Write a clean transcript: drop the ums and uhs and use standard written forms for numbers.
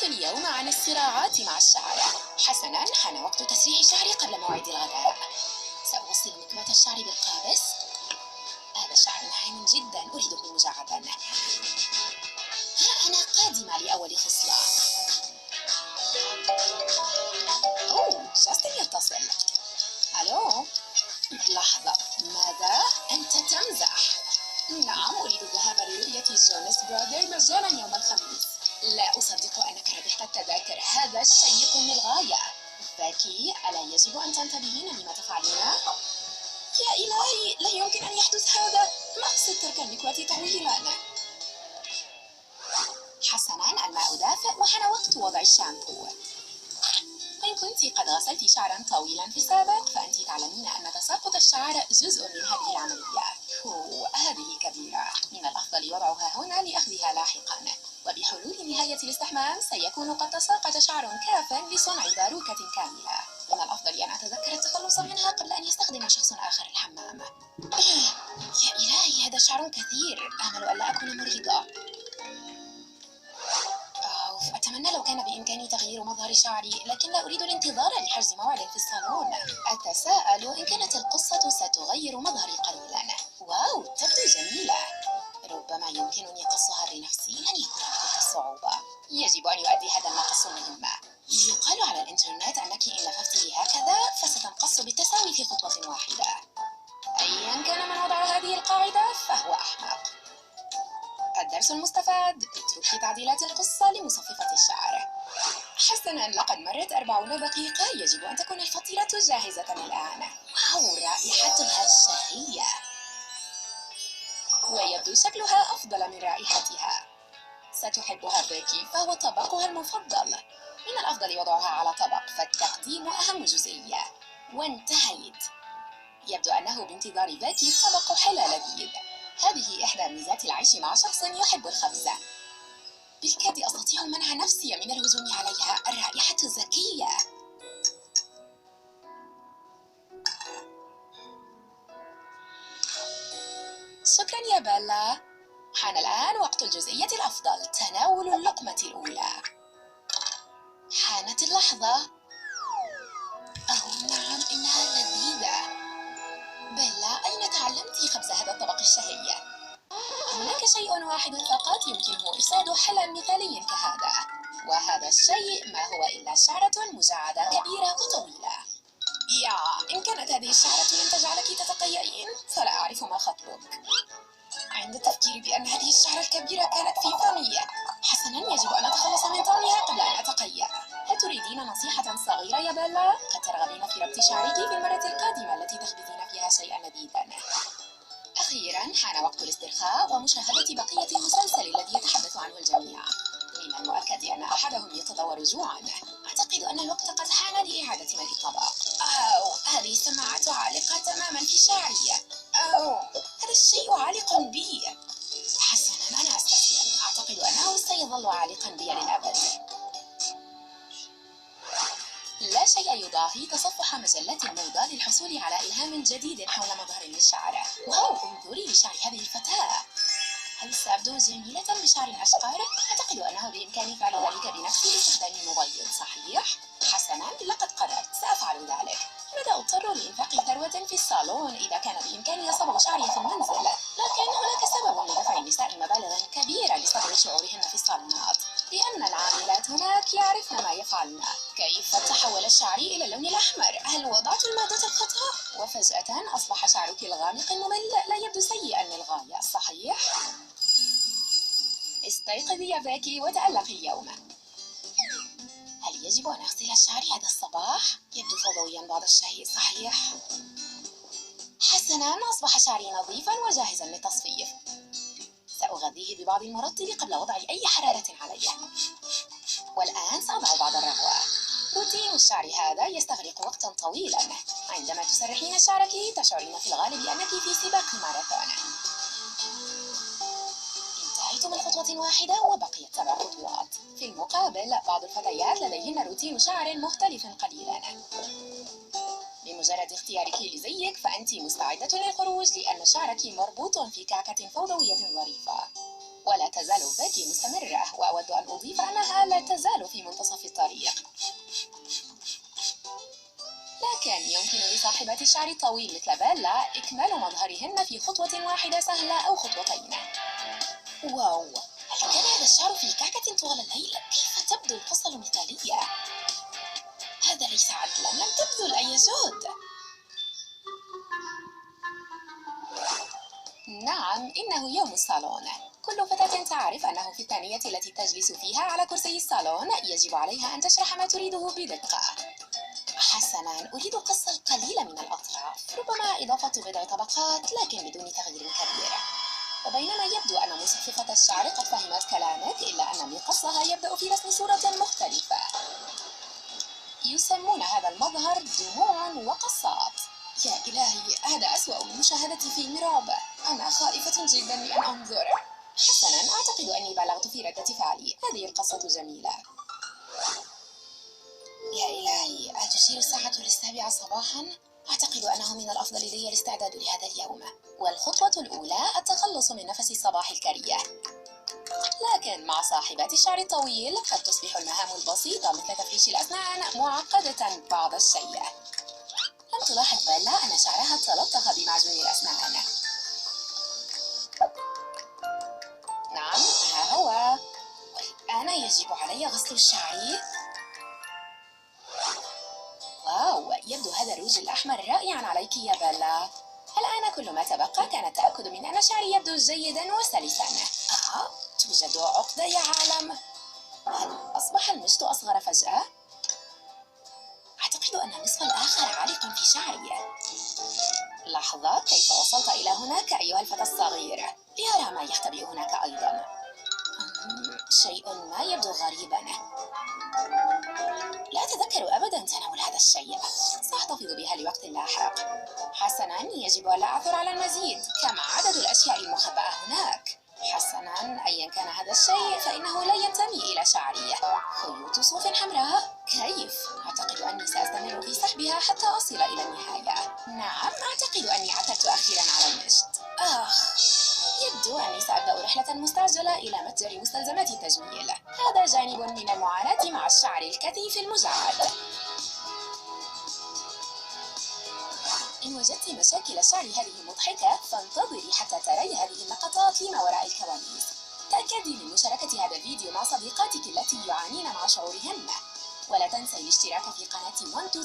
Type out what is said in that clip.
سنتحدث اليوم عن الصراعات مع الشعر. حسناً، حان وقت تسريح شعري قبل موعد الغداء. سأوصل مكواة الشعر بالقابس. هذا الشعر ناعم جداً، أريده مجعداً. ها أنا قادمة لأول خصلة. أوه، جاستن يتصل. ألو؟ لحظة، ماذا؟ أنت تمزح؟ نعم، أريد الذهاب لرؤية جوناس برادر مجانا يوم الخميس. لا أصدق أنك ربحت التذاكر، هذا شيق للغاية. باكي، ألا يجب أن تنتبهين لما تفعلين؟ يا إلهي، لا يمكن أن يحدث هذا. مقصد ترك المكواة طويلا. حسناً، الماء دافئ وحان وقت وضع الشامبو. إن كنت قد غسلت شعرا طويلا في السابق فأنت تعلمين أن تساقط الشعر جزء من هذه العملية. هذه كبيرة، من الأفضل وضعها هنا لأخذها لاحقا. وبحلول نهاية الاستحمام سيكون قد تساقط شعر كافٍ لصنع باروكة كاملة. من الأفضل أن أتذكر التخلص منها قبل أن يستخدم شخص آخر الحمام. يا إلهي، هذا شعر كثير، آمل ألا أكون مرهقة. أتمنى لو كان بإمكاني تغيير مظهر شعري، لكن لا أريد الانتظار لحجز موعد في الصالون. أتساءل إن كانت القصة ستغير مظهري قليلا. واو، تبدو جميلة. ربما يمكنني قصها بنفسي، لن يكون بتلك الصعوبة. يجب أن يؤدي هذا النقص مهمة. يقال على الإنترنت أنك إن لففت هكذا فستنقص بالتساوي في خطوة واحدة. أيا كان من وضع هذه القاعدة فهو أحمق. الدرس المستفاد: اتركي تعديلات القصة لمصففة الشعر. حسناً، لقد مرت 40 دقيقة، يجب أن تكون الفطيرة جاهزة الآن. واو، رائحتها شهية، ويبدو شكلها أفضل من رائحتها. ستحبها باكي، فهو طبقها المفضل. من الأفضل وضعها على طبق، فالتقديم أهم جزئية. وانتهيت. يبدو أنه بانتظار باكي طبق حلا لذيذ. هذه إحدى ميزات العيش مع شخص يحب الخبز. بالكاد أستطيع منع نفسي من الهجوم عليها، الرائحة زكية. شكرا يا بيلا. حان الآن وقت الجزئية الأفضل، تناول اللقمة الأولى. حانت اللحظة. نعم، إنها لذيذة. بيلا، أين تعلمت خبز هذا الطبق الشهي؟ هناك شيء واحد فقط يمكنه إفساد حلا مثالي كهذا، وهذا الشيء ما هو إلا شعرة مجعدة كبيرة وطويلة. إن كانت هذه الشعرة لم تجعلك تتقيئين فلا أعرف ما خطبك. عند التفكير بأن هذه الشعرة الكبيرة كانت في فمي، حسناً، يجب أن أتخلص من طعمها قبل أن أتقيأ. هل تريدين نصيحة صغيرة يا بيلا؟ قد ترغبين في ربط شعرك في المرة القادمة التي تخبزين فيها شيئاً لذيذاً. أخيراً، حان وقت الاسترخاء ومشاهدة بقية المسلسل الذي يتحدث عنه الجميع. من المؤكد أن أحدهم يتضور جوعاً. أعتقد أن الوقت قد حان لإعادة ملء الطبق. هذه السماعة عالقة تماماً في شعري. هذا الشيء عالق بي. حسناً، أنا أستسلم. أعتقد أنه سيظل عالقاً بي للأبد. لا شيء يضاهي تصفح مجلات الموضة للحصول على إلهام جديد حول مظهر للشعر. واو، انظري لشعر هذه الفتاة. هل سأبدو جميلة بشعر أشقر؟ أعتقد أنه بإمكاني فعل ذلك بنفسي باستخدام مبيض، صحيح؟ حسناً، لقد قررت، سأفعل ذلك. ماذا أضطر لإنفاق ثروة في الصالون إذا كان بإمكاني صبغ شعري في المنزل؟ لكن هناك سبب لدفع النساء مبالغ كبيرة لصبغ شعورهن في الصالونات، لأن العاملات هناك يعرفن ما يفعلن. كيف تحول شعري إلى اللون الأحمر؟ هل وضعت المادة الخطأ؟ وفجأة أصبح شعرك الغامق الممل لا يبدو سيئا للغاية، صحيح؟ استيقظي يا باكي وتألقي اليوم. هل يجب أن أغسل شعري هذا الصباح؟ يبدو فوضويا بعض الشيء، صحيح؟ حسناً، أصبح شعري نظيفا وجاهزا للتصفيف. سأغذيه ببعض المرطب قبل وضع أي حرارة عليه. والآن سأضع بعض الرغوة. روتين الشعر هذا يستغرق وقتا طويلا. عندما تسرحين شعرك تشعرين في الغالب أنك في سباق ماراثون. انتهيت من خطوة واحدة وبقيت 7 خطوات. في المقابل، بعض الفتيات لديهن روتين شعر مختلف قليلا. بمجرد اختيارك لزيك فأنت مستعدة للخروج، لأن شعرك مربوط في كعكة فوضوية ظريفة. ولا تزال باكي مستمرة، وأود أن أضيف أنها لا تزال في الشعر الطويل مثل بيلا إكمال مظهرهن في خطوة واحدة سهلة أو خطوتين. واو، هل كان هذا الشعر في كعكة طوال الليل؟ كيف تبدو القصة المثالية؟ هذا ليس عدلا، لم تبذل أي جهد. نعم، إنه يوم الصالون. كل فتاة تعرف أنه في الثانية التي تجلس فيها على كرسي الصالون يجب عليها أن تشرح ما تريده بدقة. حسناً، أريد قص القليل من الأطراف، ربما إضافة بضع طبقات لكن بدون تغيير كبير. وبينما يبدو أن مصففة الشعر قد فهمت كلامك، إلا أن مقصها يبدأ في رسم صورة مختلفة. يسمون هذا المظهر دموع وقصات. يا إلهي، هذا أسوأ من مشاهدة فيلم رعب. أنا خائفة جدا لأن أنظر. حسناً، أعتقد أني بالغت في ردة فعلي. هذه القصة جميلة. يا إلهي، هل تشير الساعة للسابعة صباحاً؟ أعتقد أنه من الأفضل لي الاستعداد لهذا اليوم. والخطوة الأولى التخلص من نفس الصباح الكريه. لكن مع صاحبات الشعر الطويل قد تصبح المهام البسيطة مثل تفريش الأسنان معقدة بعض الشيء. لم تلاحظ بيلا أن شعرها تلطخ بمعجون الأسنان؟ نعم، ها هو. والآن يجب علي غسل الشعر. واو، يبدو هذا الروج الأحمر رائعاً عليك يا بيلا. الآن كل ما تبقى كان التأكد من أن شعري يبدو جيداً وسلساً. توجد عقدة يا عالم. هل أصبح المشط أصغر فجأة؟ أعتقد أن النصف الآخر عالق في شعري. لحظة، كيف وصلت إلى هناك أيها الفتى الصغير؟ لأرى ما يختبئ هناك أيضاً. شيء ما يبدو غريباً. لا أتذكر أبداً تناول هذا الشيء. سأحتفظ بها لوقت لاحق. حسناً، يجب ألا أعثر على المزيد. كم عدد الأشياء المخبأة هناك؟ حسناً، أياً كان هذا الشيء فإنه لا ينتمي إلى شعري. خيوط صوف حمراء؟ كيف؟ أعتقد أني سأستمر في سحبها حتى أصل إلى النهاية. نعم، أعتقد أني عثرت أخيراً على المشط. يبدو أني سأبدأ رحلة مستعجلة إلى متجر مستلزمات التجميل. هذا جانب من المعاناة مع الشعر الكثيف المجعد. إن وجدت مشاكل الشعر هذه مضحكة فانتظري حتى تري هذه اللقطات لما وراء الكواليس. تأكدي من مشاركة هذا الفيديو مع صديقاتك التي يعانين مع شعورهن. ولا تنسي الاشتراك في قناة 1